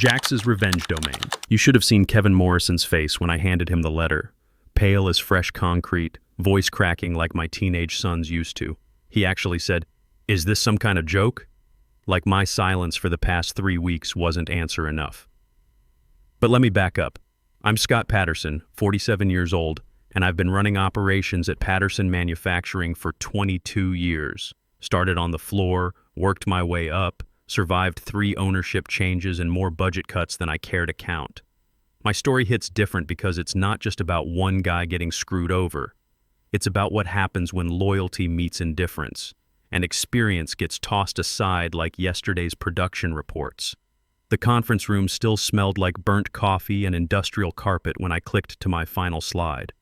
Jax's revenge domain. You should have seen Kevin Morrison's face when I handed him the letter. Pale as fresh concrete, voice cracking like my teenage sons used to. He actually said, "Is this some kind of joke?" Like my silence for the past 3 weeks wasn't answer enough. But let me back up. I'm Scott Patterson, 47 years old, and I've been running operations at Patterson Manufacturing for 22 years. Started on the floor, worked my way up, survived 3 ownership changes and more budget cuts than I care to count. My story hits different because it's not just about one guy getting screwed over. It's about what happens when loyalty meets indifference, and experience gets tossed aside like yesterday's production reports. The conference room still smelled like burnt coffee and industrial carpet when I clicked to my final slide.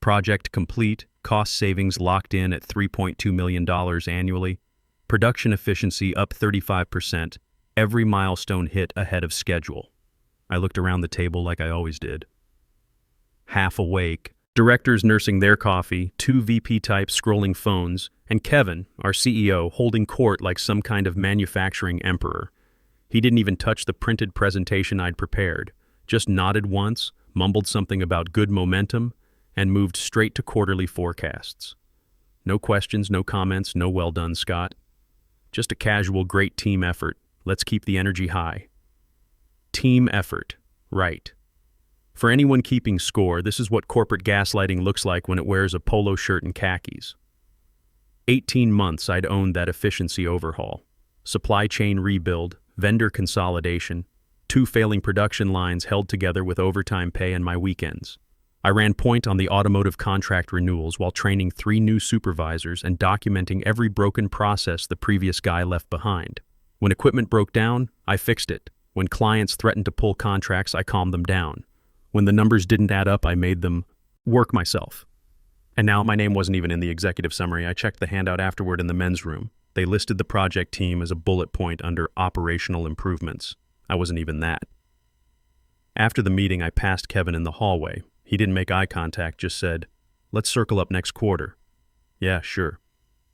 Project complete, cost savings locked in at $3.2 million annually, production efficiency up 35%, every milestone hit ahead of schedule. I looked around the table like I always did. Half awake, directors nursing their coffee, 2 VP types scrolling phones, and Kevin, our CEO, holding court like some kind of manufacturing emperor. He didn't even touch the printed presentation I'd prepared, just nodded once, mumbled something about good momentum, and moved straight to quarterly forecasts. No questions, no comments, no well done, Scott. Just a casual great team effort. Let's keep the energy high. Team effort, right. For anyone keeping score, this is what corporate gaslighting looks like when it wears a polo shirt and khakis. 18 months I'd owned that efficiency overhaul. Supply chain rebuild, vendor consolidation, 2 failing production lines held together with overtime pay and my weekends. I ran point on the automotive contract renewals while training 3 new supervisors and documenting every broken process the previous guy left behind. When equipment broke down, I fixed it. When clients threatened to pull contracts, I calmed them down. When the numbers didn't add up, I made them work myself. And now my name wasn't even in the executive summary. I checked the handout afterward in the men's room. They listed the project team as a bullet point under operational improvements. I wasn't even that. After the meeting, I passed Kevin in the hallway. He didn't make eye contact, just said, "Let's circle up next quarter." "Yeah, sure."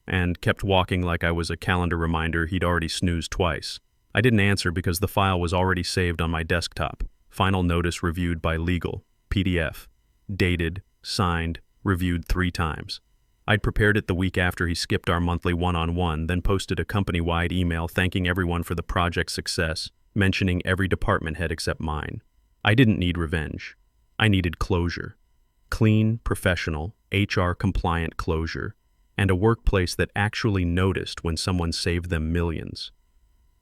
And kept walking like I was a calendar reminder he'd already snoozed twice. I didn't answer because the file was already saved on my desktop. Final notice reviewed by legal, PDF, dated, signed, reviewed 3 times. I'd prepared it the week after he skipped our monthly one-on-one, then posted a company-wide email thanking everyone for the project's success, mentioning every department head except mine. I didn't need revenge. I needed closure. Clean, professional, HR-compliant closure, and a workplace that actually noticed when someone saved them millions.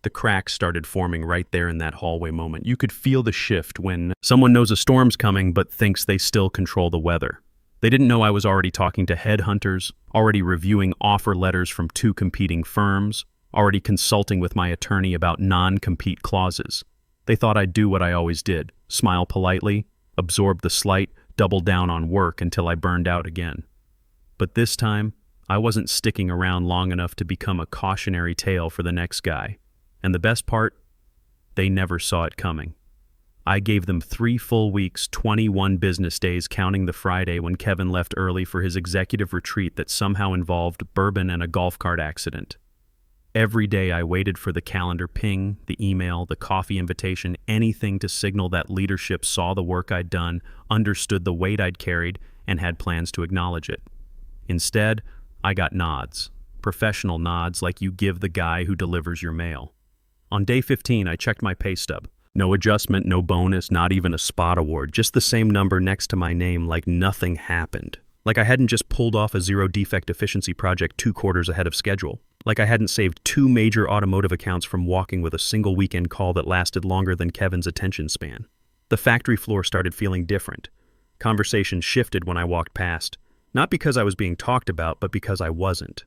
The cracks started forming right there in that hallway moment. You could feel the shift when someone knows a storm's coming but thinks they still control the weather. They didn't know I was already talking to headhunters, already reviewing offer letters from 2 competing firms, already consulting with my attorney about non-compete clauses. They thought I'd do what I always did, smile politely, absorb the slight, double down on work until I burned out again. But this time, I wasn't sticking around long enough to become a cautionary tale for the next guy. And the best part? They never saw it coming. I gave them 3 full weeks, 21 business days, counting the Friday when Kevin left early for his executive retreat that somehow involved bourbon and a golf cart accident. Every day I waited for the calendar ping, the email, the coffee invitation, anything to signal that leadership saw the work I'd done, understood the weight I'd carried, and had plans to acknowledge it. Instead, I got nods. Professional nods like you give the guy who delivers your mail. On day 15, I checked my pay stub. No adjustment, no bonus, not even a spot award, just the same number next to my name like nothing happened. Like I hadn't just pulled off a 0-defect efficiency project 2 quarters ahead of schedule. Like I hadn't saved 2 major automotive accounts from walking with a single weekend call that lasted longer than Kevin's attention span. The factory floor started feeling different. Conversations shifted when I walked past, not because I was being talked about, but because I wasn't.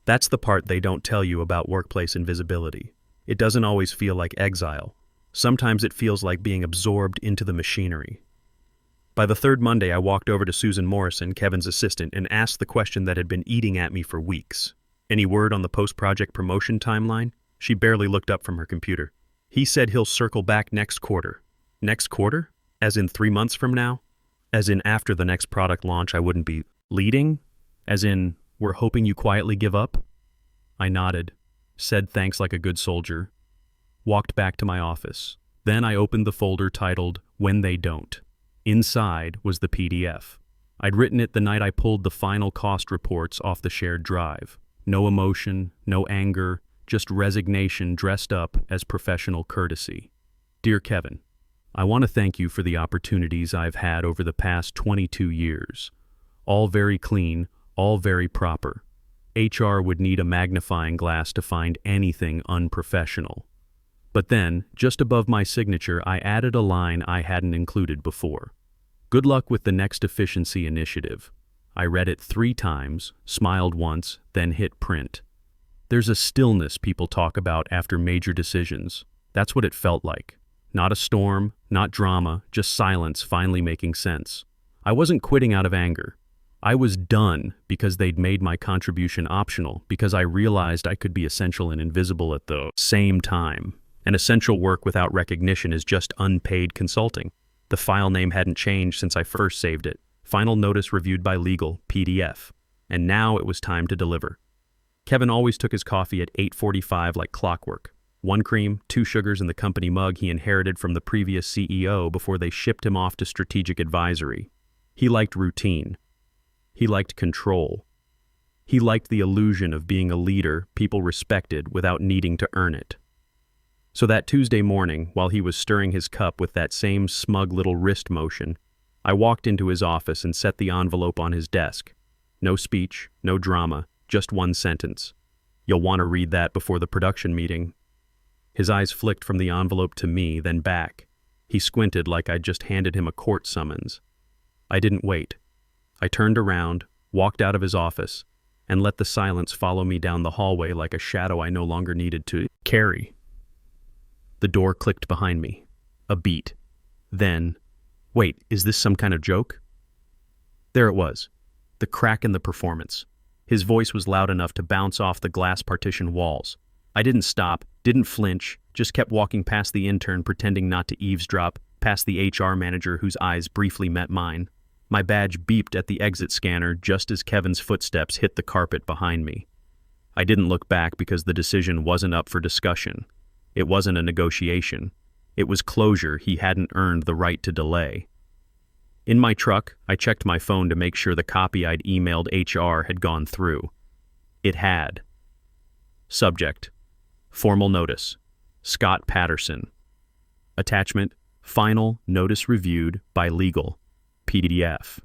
That's the part they don't tell you about workplace invisibility. It doesn't always feel like exile. Sometimes it feels like being absorbed into the machinery. By the 3rd Monday, I walked over to Susan Morrison, Kevin's assistant, and asked the question that had been eating at me for weeks. "Any word on the post-project promotion timeline?" She barely looked up from her computer. "He said he'll circle back next quarter." Next quarter? As in 3 months from now? As in after the next product launch I wouldn't be leading? As in, we're hoping you quietly give up? I nodded, said thanks like a good soldier, walked back to my office. Then I opened the folder titled When They Don't. Inside was the PDF. I'd written it the night I pulled the final cost reports off the shared drive. No emotion, no anger, just resignation dressed up as professional courtesy. Dear Kevin, I want to thank you for the opportunities I've had over the past 22 years. All very clean, all very proper. HR would need a magnifying glass to find anything unprofessional. But then, just above my signature, I added a line I hadn't included before. Good luck with the next efficiency initiative. I read it 3 times, smiled once, then hit print. There's a stillness people talk about after major decisions. That's what it felt like. Not a storm, not drama, just silence finally making sense. I wasn't quitting out of anger. I was done because they'd made my contribution optional, because I realized I could be essential and invisible at the same time. And essential work without recognition is just unpaid consulting. The file name hadn't changed since I first saved it. Final notice reviewed by legal, PDF. And now it was time to deliver. Kevin always took his coffee at 8:45 like clockwork. 1 cream, 2 sugars in the company mug he inherited from the previous CEO before they shipped him off to strategic advisory. He liked routine. He liked control. He liked the illusion of being a leader people respected without needing to earn it. So that Tuesday morning, while he was stirring his cup with that same smug little wrist motion, I walked into his office and set the envelope on his desk. No speech, no drama, just 1 sentence. You'll want to read that before the production meeting. His eyes flicked from the envelope to me, then back. He squinted like I'd just handed him a court summons. I didn't wait. I turned around, walked out of his office, and let the silence follow me down the hallway like a shadow I no longer needed to carry. The door clicked behind me. A beat. Then, wait, is this some kind of joke? There it was. The crack in the performance. His voice was loud enough to bounce off the glass partition walls. I didn't stop, didn't flinch, just kept walking past the intern pretending not to eavesdrop, past the HR manager whose eyes briefly met mine. My badge beeped at the exit scanner just as Kevin's footsteps hit the carpet behind me. I didn't look back because the decision wasn't up for discussion. It wasn't a negotiation. It was closure he hadn't earned the right to delay. In my truck, I checked my phone to make sure the copy I'd emailed HR had gone through. It had. Subject: Formal notice. Scott Patterson. Attachment: Final notice reviewed by legal. PDF.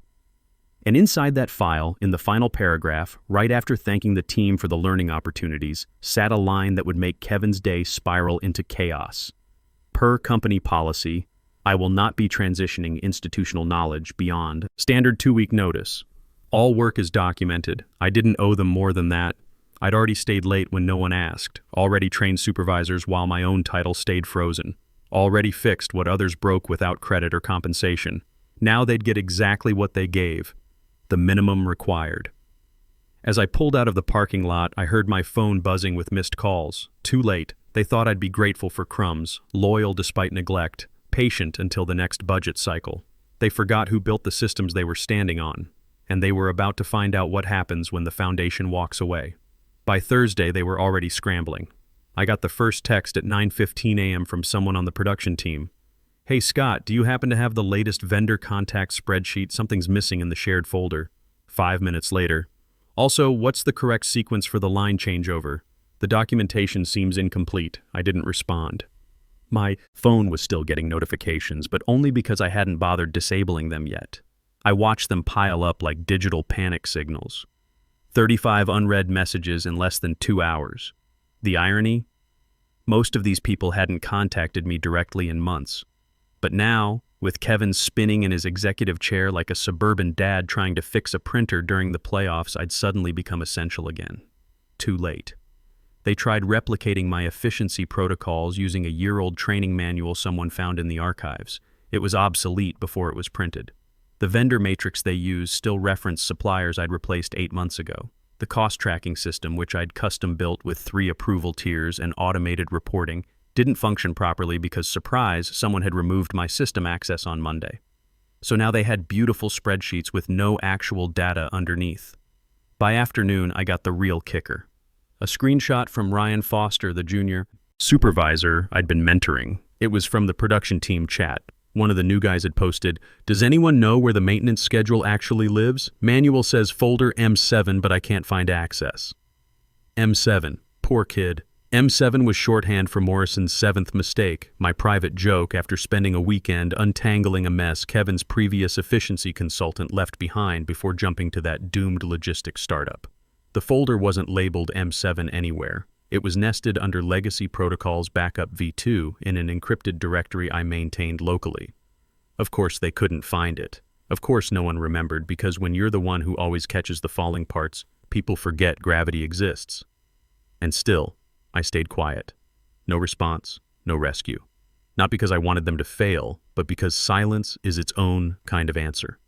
And inside that file, in the final paragraph, right after thanking the team for the learning opportunities, sat a line that would make Kevin's day spiral into chaos. Per company policy, I will not be transitioning institutional knowledge beyond standard 2-week notice. All work is documented. I didn't owe them more than that. I'd already stayed late when no one asked, already trained supervisors while my own title stayed frozen, already fixed what others broke without credit or compensation. Now they'd get exactly what they gave, the minimum required. As I pulled out of the parking lot, I heard my phone buzzing with missed calls. Too late. They thought I'd be grateful for crumbs, loyal despite neglect, patient until the next budget cycle. They forgot who built the systems they were standing on, and they were about to find out what happens when the foundation walks away. By Thursday, they were already scrambling. I got the first text at 9:15 a.m. from someone on the production team. Hey Scott, do you happen to have the latest vendor contact spreadsheet? Something's missing in the shared folder. 5 minutes later. Also, what's the correct sequence for the line changeover? The documentation seems incomplete. I didn't respond. My phone was still getting notifications, but only because I hadn't bothered disabling them yet. I watched them pile up like digital panic signals. 35 unread messages in less than 2 hours. The irony? Most of these people hadn't contacted me directly in months. But now, with Kevin spinning in his executive chair like a suburban dad trying to fix a printer during the playoffs, I'd suddenly become essential again. Too late. They tried replicating my efficiency protocols using a year-old training manual someone found in the archives. It was obsolete before it was printed. The vendor matrix they used still referenced suppliers I'd replaced 8 months ago. The cost tracking system, which I'd custom built with 3 approval tiers and automated reporting, didn't function properly because, surprise, someone had removed my system access on Monday. So now they had beautiful spreadsheets with no actual data underneath. By afternoon, I got the real kicker. A screenshot from Ryan Foster, the junior supervisor I'd been mentoring. It was from the production team chat. One of the new guys had posted, "Does anyone know where the maintenance schedule actually lives? Manual says folder M7, but I can't find access." M7. Poor kid. M7 was shorthand for Morrison's seventh mistake, my private joke after spending a weekend untangling a mess Kevin's previous efficiency consultant left behind before jumping to that doomed logistics startup. The folder wasn't labeled M7 anywhere. It was nested under Legacy Protocols Backup v2 in an encrypted directory I maintained locally. Of course they couldn't find it. Of course no one remembered, because when you're the one who always catches the falling parts, people forget gravity exists. And still, I stayed quiet. No response, no rescue. Not because I wanted them to fail, but because silence is its own kind of answer.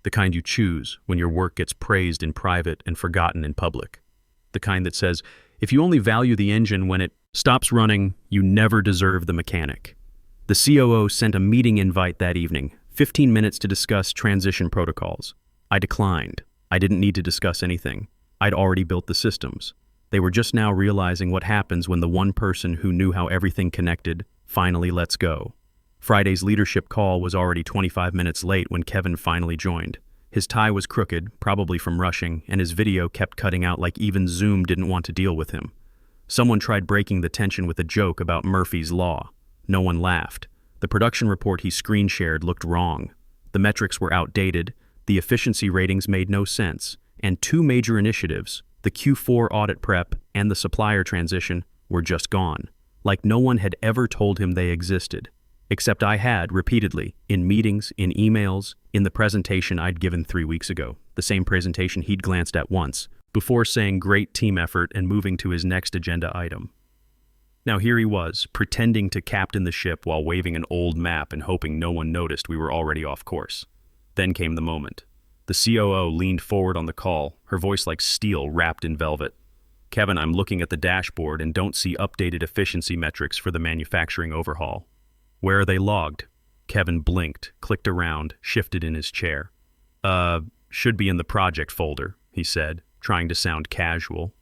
The kind you choose when your work gets praised in private and forgotten in public. The kind that says, if you only value the engine when it stops running, you never deserve the mechanic. The COO sent a meeting invite that evening, 15 minutes to discuss transition protocols. I declined. I didn't need to discuss anything. I'd already built the systems. They were just now realizing what happens when the one person who knew how everything connected finally lets go. Friday's leadership call was already 25 minutes late when Kevin finally joined. His tie was crooked, probably from rushing, and his video kept cutting out like even Zoom didn't want to deal with him. Someone tried breaking the tension with a joke about Murphy's Law. No one laughed. The production report he screen shared looked wrong. The metrics were outdated, the efficiency ratings made no sense, and two major initiatives, the Q4 audit prep and the supplier transition, were just gone, like no one had ever told him they existed. Except I had, repeatedly, in meetings, in emails, in the presentation I'd given 3 weeks ago, the same presentation he'd glanced at once, before saying great team effort and moving to his next agenda item. Now here he was, pretending to captain the ship while waving an old map and hoping no one noticed we were already off course. Then came the moment. The COO leaned forward on the call, her voice like steel wrapped in velvet. "Kevin, I'm looking at the dashboard and don't see updated efficiency metrics for the manufacturing overhaul." "Where are they logged?" Kevin blinked, clicked around, shifted in his chair. Should be in the project folder," he said, trying to sound casual.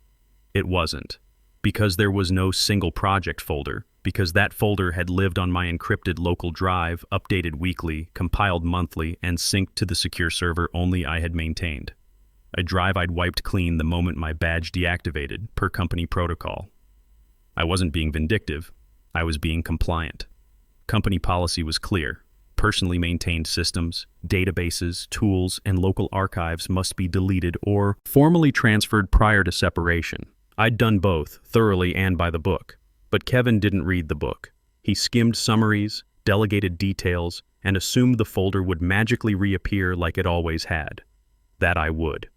It wasn't. Because there was no single project folder, because that folder had lived on my encrypted local drive, updated weekly, compiled monthly, and synced to the secure server only I had maintained. A drive I'd wiped clean the moment my badge deactivated, per company protocol. I wasn't being vindictive. I was being compliant. Company policy was clear. Personally maintained systems, databases, tools, and local archives must be deleted or formally transferred prior to separation. I'd done both, thoroughly and by the book. But Kevin didn't read the book. He skimmed summaries, delegated details, and assumed the folder would magically reappear like it always had. That I would.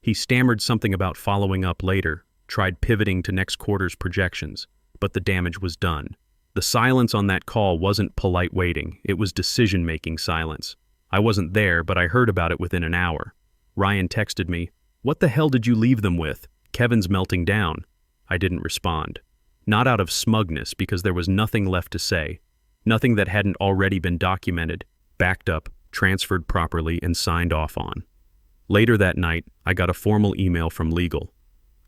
He stammered something about following up later, tried pivoting to next quarter's projections, but the damage was done. The silence on that call wasn't polite waiting, it was decision-making silence. I wasn't there, but I heard about it within an hour. Ryan texted me, "What the hell did you leave them with? Kevin's melting down." I didn't respond. Not out of smugness, because there was nothing left to say. Nothing that hadn't already been documented, backed up, transferred properly, and signed off on. Later that night, I got a formal email from legal.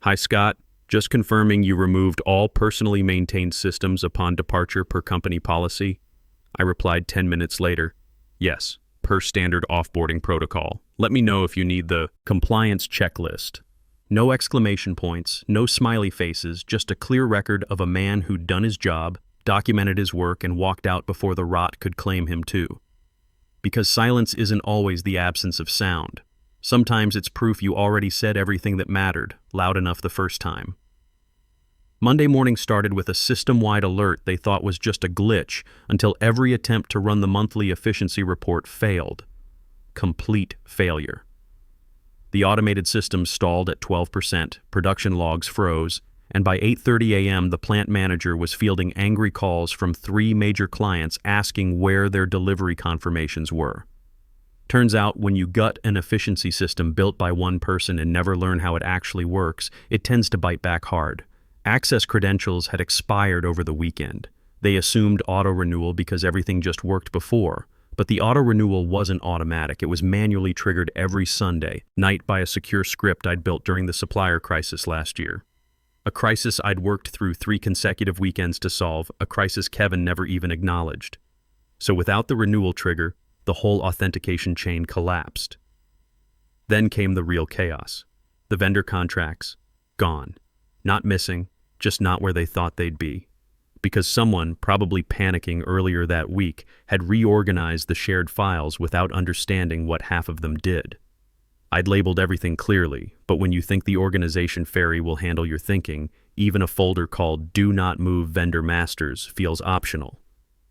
"Hi Scott, just confirming you removed all personally maintained systems upon departure per company policy." I replied 10 minutes later, "Yes, per standard offboarding protocol. Let me know if you need the compliance checklist." No exclamation points, no smiley faces, just a clear record of a man who'd done his job, documented his work, and walked out before the rot could claim him too. Because silence isn't always the absence of sound. Sometimes it's proof you already said everything that mattered, loud enough the first time. Monday morning started with a system-wide alert they thought was just a glitch until every attempt to run the monthly efficiency report failed. Complete failure. The automated system stalled at 12%, production logs froze, and by 8:30 a.m. the plant manager was fielding angry calls from 3 major clients asking where their delivery confirmations were. Turns out when you gut an efficiency system built by one person and never learn how it actually works, it tends to bite back hard. Access credentials had expired over the weekend. They assumed auto-renewal because everything just worked before. But the auto-renewal wasn't automatic. It was manually triggered every Sunday night by a secure script I'd built during the supplier crisis last year. A crisis I'd worked through 3 consecutive weekends to solve, a crisis Kevin never even acknowledged. So without the renewal trigger, the whole authentication chain collapsed. Then came the real chaos. The vendor contracts, gone. Not missing, just not where they thought they'd be. Because someone, probably panicking earlier that week, had reorganized the shared files without understanding what half of them did. I'd labeled everything clearly, but when you think the organization fairy will handle your thinking, even a folder called Do Not Move Vendor Masters feels optional.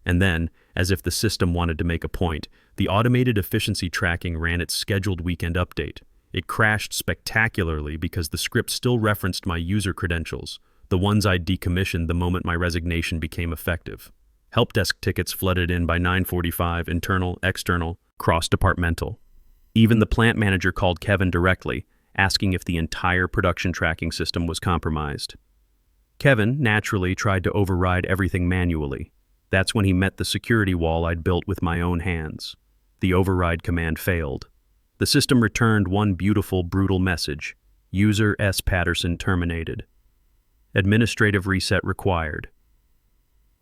And then, as if the system wanted to make a point, the automated efficiency tracking ran its scheduled weekend update. It crashed spectacularly because the script still referenced my user credentials, the ones I'd decommissioned the moment my resignation became effective. Help desk tickets flooded in by 9:45, internal, external, cross-departmental. Even the plant manager called Kevin directly, asking if the entire production tracking system was compromised. Kevin, naturally, tried to override everything manually. That's when he met the security wall I'd built with my own hands. The override command failed. The system returned one beautiful, brutal message. User S. Patterson terminated. Administrative reset required.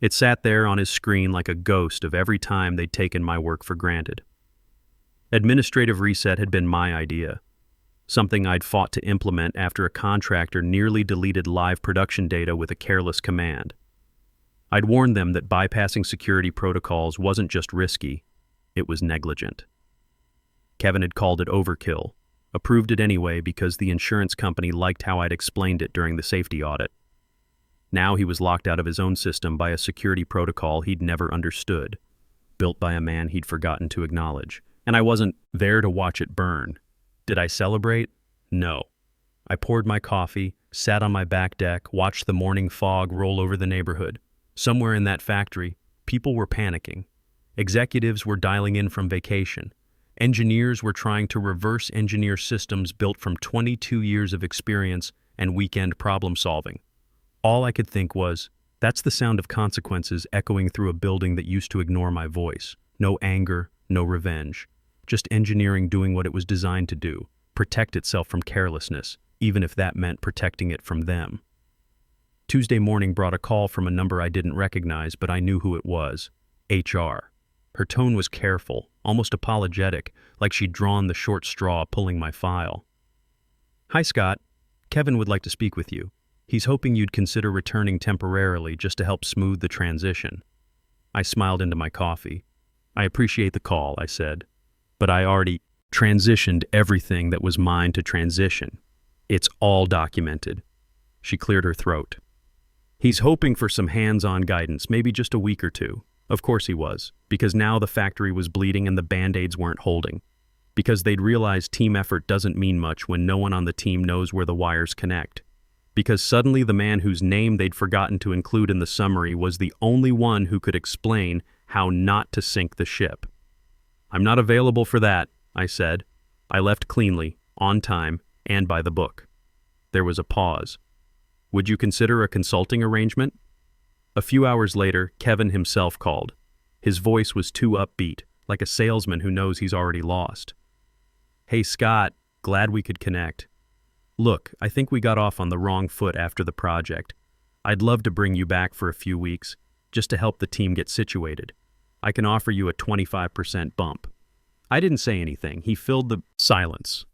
It sat there on his screen like a ghost of every time they'd taken my work for granted. Administrative reset had been my idea, something I'd fought to implement after a contractor nearly deleted live production data with a careless command. I'd warned them that bypassing security protocols wasn't just risky, it was negligent. Kevin had called it overkill, approved it anyway because the insurance company liked how I'd explained it during the safety audit. Now he was locked out of his own system by a security protocol he'd never understood, built by a man he'd forgotten to acknowledge. And I wasn't there to watch it burn. Did I celebrate? No. I poured my coffee, sat on my back deck, watched the morning fog roll over the neighborhood. Somewhere in that factory, people were panicking. Executives were dialing in from vacation. Engineers were trying to reverse engineer systems built from 22 years of experience and weekend problem solving. All I could think was, that's the sound of consequences echoing through a building that used to ignore my voice. No anger, no revenge. Just engineering doing what it was designed to do, protect itself from carelessness, even if that meant protecting it from them. Tuesday morning brought a call from a number I didn't recognize, but I knew who it was. HR. Her tone was careful, almost apologetic, like she'd drawn the short straw pulling my file. Hi, Scott. Kevin would like to speak with you. He's hoping you'd consider returning temporarily just to help smooth the transition. I smiled into my coffee. I appreciate the call, I said, but I already transitioned everything that was mine to transition. It's all documented. She cleared her throat. He's hoping for some hands-on guidance, maybe just a week or two. Of course he was, because now the factory was bleeding and the Band-Aids weren't holding. Because they'd realized team effort doesn't mean much when no one on the team knows where the wires connect. Because suddenly the man whose name they'd forgotten to include in the summary was the only one who could explain how not to sink the ship. I'm not available for that, I said. I left cleanly, on time, and by the book. There was a pause. Would you consider a consulting arrangement? A few hours later, Kevin himself called. His voice was too upbeat, like a salesman who knows he's already lost. Hey Scott, glad we could connect. Look, I think we got off on the wrong foot after the project. I'd love to bring you back for a few weeks, just to help the team get situated. I can offer you a 25% bump. I didn't say anything. He filled the silence.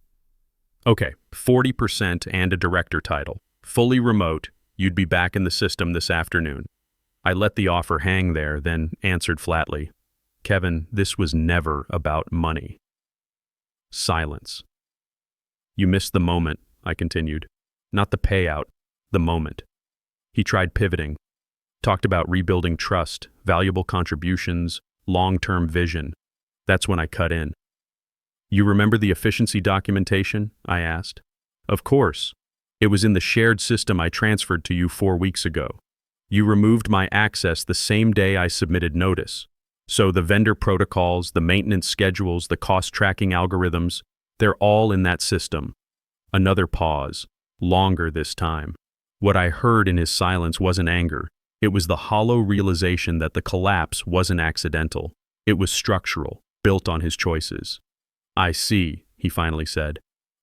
Okay, 40% and a director title. Fully remote, you'd be back in the system this afternoon. I let the offer hang there, then answered flatly. Kevin, this was never about money. Silence. You missed the moment, I continued. Not the payout, the moment. He tried pivoting, talked about rebuilding trust, valuable contributions, long-term vision. That's when I cut in. You remember the efficiency documentation? I asked. Of course. It was in the shared system I transferred to you 4 weeks ago. You removed my access the same day I submitted notice. So the vendor protocols, the maintenance schedules, the cost tracking algorithms, they're all in that system. Another pause, longer this time. What I heard in his silence wasn't anger. It was the hollow realization that the collapse wasn't accidental. It was structural, built on his choices. I see, he finally said.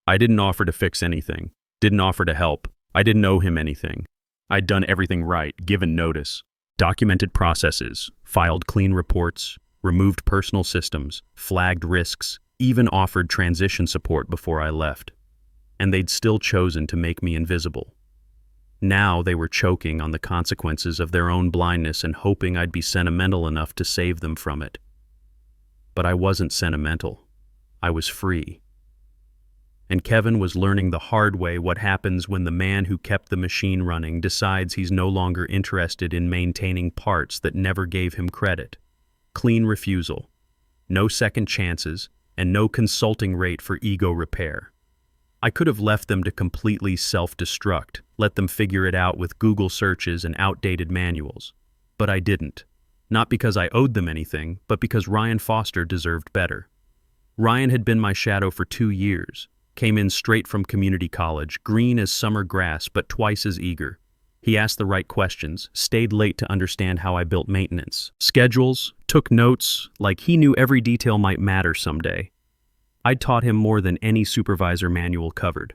I didn't offer to fix anything, didn't offer to help. I didn't owe him anything. I'd done everything right, given notice, documented processes, filed clean reports, removed personal systems, flagged risks, even offered transition support before I left. And they'd still chosen to make me invisible. Now they were choking on the consequences of their own blindness and hoping I'd be sentimental enough to save them from it. But I wasn't sentimental. I was free. And Kevin was learning the hard way what happens when the man who kept the machine running decides he's no longer interested in maintaining parts that never gave him credit. Clean refusal, no second chances, and no consulting rate for ego repair. I could have left them to completely self-destruct, let them figure it out with Google searches and outdated manuals. But I didn't. Not because I owed them anything, but because Ryan Foster deserved better. Ryan had been my shadow for 2 years, came in straight from community college, green as summer grass but twice as eager. He asked the right questions, stayed late to understand how I built maintenance, schedules, took notes, like he knew every detail might matter someday. I'd taught him more than any supervisor manual covered.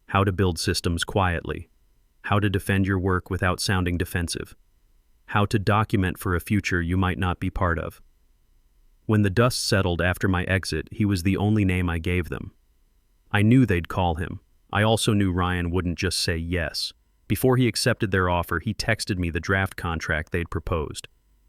How to build systems quietly. How to defend your work without sounding defensive. How to document for a future you might not be part of. When the dust settled after my exit, he was the only name I gave them. I knew they'd call him. I also knew Ryan wouldn't just say yes. Before he accepted their offer, he texted me the draft contract they'd proposed.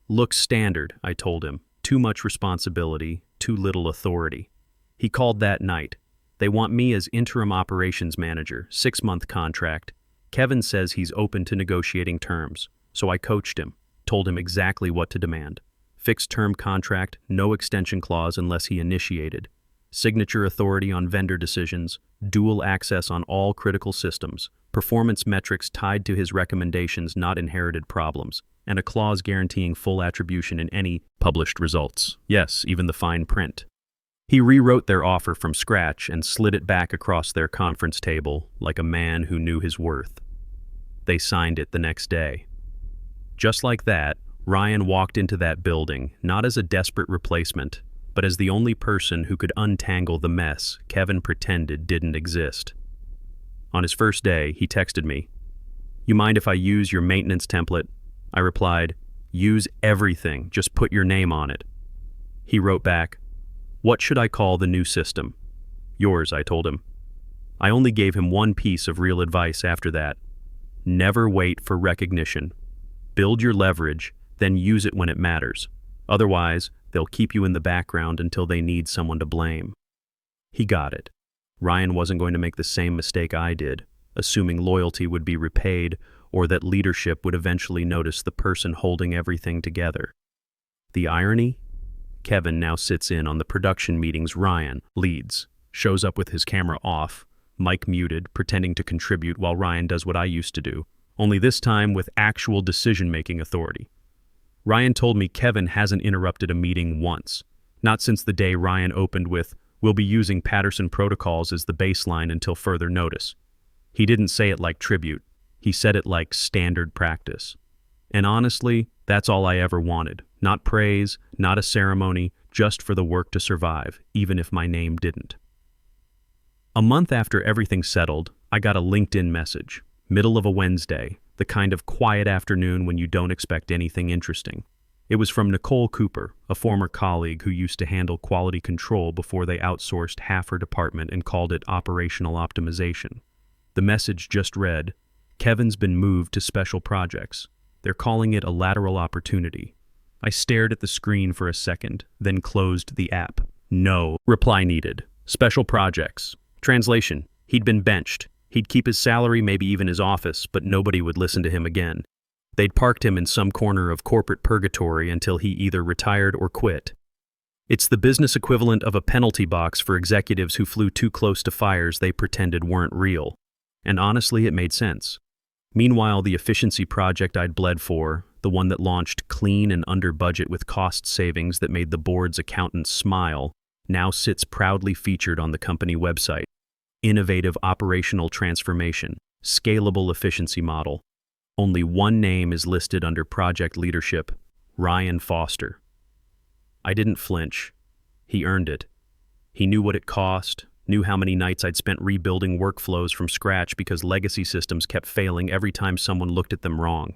Looks standard, I told him. Too much responsibility, too little authority. He called that night. They want me as interim operations manager, 6-month contract. Kevin says he's open to negotiating terms, so I coached him, told him exactly what to demand. Fixed-term contract, no extension clause unless he initiated. Signature authority on vendor decisions, dual access on all critical systems, performance metrics tied to his recommendations, not inherited problems, and a clause guaranteeing full attribution in any published results. Yes, even the fine print. He rewrote their offer from scratch and slid it back across their conference table like a man who knew his worth. They signed it the next day. Just like that, Ryan walked into that building, not as a desperate replacement, but as the only person who could untangle the mess Kevin pretended didn't exist. On his first day, he texted me, "You mind if I use your maintenance template?" I replied, "Use everything, just put your name on it." He wrote back, "What should I call the new system?" "Yours," I told him. I only gave him one piece of real advice after that. Never wait for recognition. Build your leverage, then use it when it matters. Otherwise, they'll keep you in the background until they need someone to blame. He got it. Ryan wasn't going to make the same mistake I did, assuming loyalty would be repaid or that leadership would eventually notice the person holding everything together. The irony? Kevin now sits in on the production meetings Ryan leads, shows up with his camera off, mic muted, pretending to contribute while Ryan does what I used to do, only this time with actual decision-making authority. Ryan told me Kevin hasn't interrupted a meeting once, not since the day Ryan opened with, "We'll be using Patterson protocols as the baseline until further notice." He didn't say it like tribute. He said it like standard practice. And honestly, that's all I ever wanted. Not praise, not a ceremony, just for the work to survive, even if my name didn't. A month after everything settled, I got a LinkedIn message. Middle of a Wednesday, the kind of quiet afternoon when you don't expect anything interesting. It was from Nicole Cooper, a former colleague who used to handle quality control before they outsourced half her department and called it operational optimization. The message just read, "Kevin's been moved to special projects. They're calling it a lateral opportunity." I stared at the screen for a second, then closed the app. No reply needed. Special projects. Translation: he'd been benched. He'd keep his salary, maybe even his office, but nobody would listen to him again. They'd parked him in some corner of corporate purgatory until he either retired or quit. It's the business equivalent of a penalty box for executives who flew too close to fires they pretended weren't real. And honestly, it made sense. Meanwhile, the efficiency project I'd bled for, the one that launched clean and under budget with cost savings that made the board's accountants smile, now sits proudly featured on the company website. Innovative operational transformation, scalable efficiency model. Only one name is listed under project leadership: Ryan Foster. I didn't flinch. He earned it. He knew what it cost, knew how many nights I'd spent rebuilding workflows from scratch because legacy systems kept failing every time someone looked at them wrong.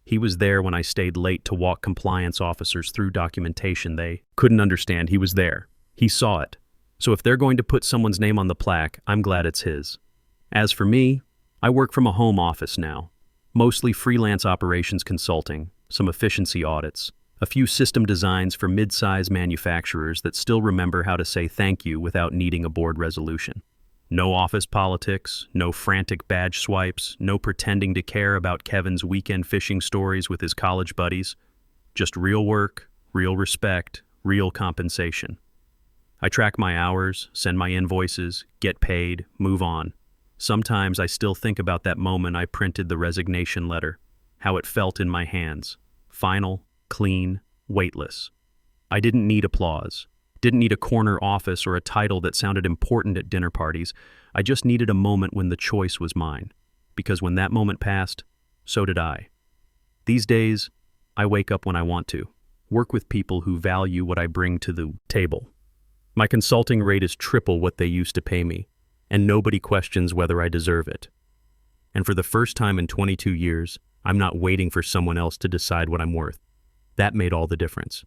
He was there when I stayed late to walk compliance officers through documentation they couldn't understand. He was there. He saw it. So if they're going to put someone's name on the plaque, I'm glad it's his. As for me, I work from a home office now. Mostly freelance operations consulting, some efficiency audits, a few system designs for mid-size manufacturers that still remember how to say thank you without needing a board resolution. No office politics, no frantic badge swipes, no pretending to care about Kevin's weekend fishing stories with his college buddies. Just real work, real respect, real compensation. I track my hours, send my invoices, get paid, move on. Sometimes I still think about that moment I printed the resignation letter, how it felt in my hands. Final, clean, weightless. I didn't need applause. Didn't need a corner office or a title that sounded important at dinner parties. I just needed a moment when the choice was mine. Because when that moment passed, so did I. These days, I wake up when I want to, work with people who value what I bring to the table. My consulting rate is triple what they used to pay me, and nobody questions whether I deserve it. And for the first time in 22 years, I'm not waiting for someone else to decide what I'm worth. That made all the difference.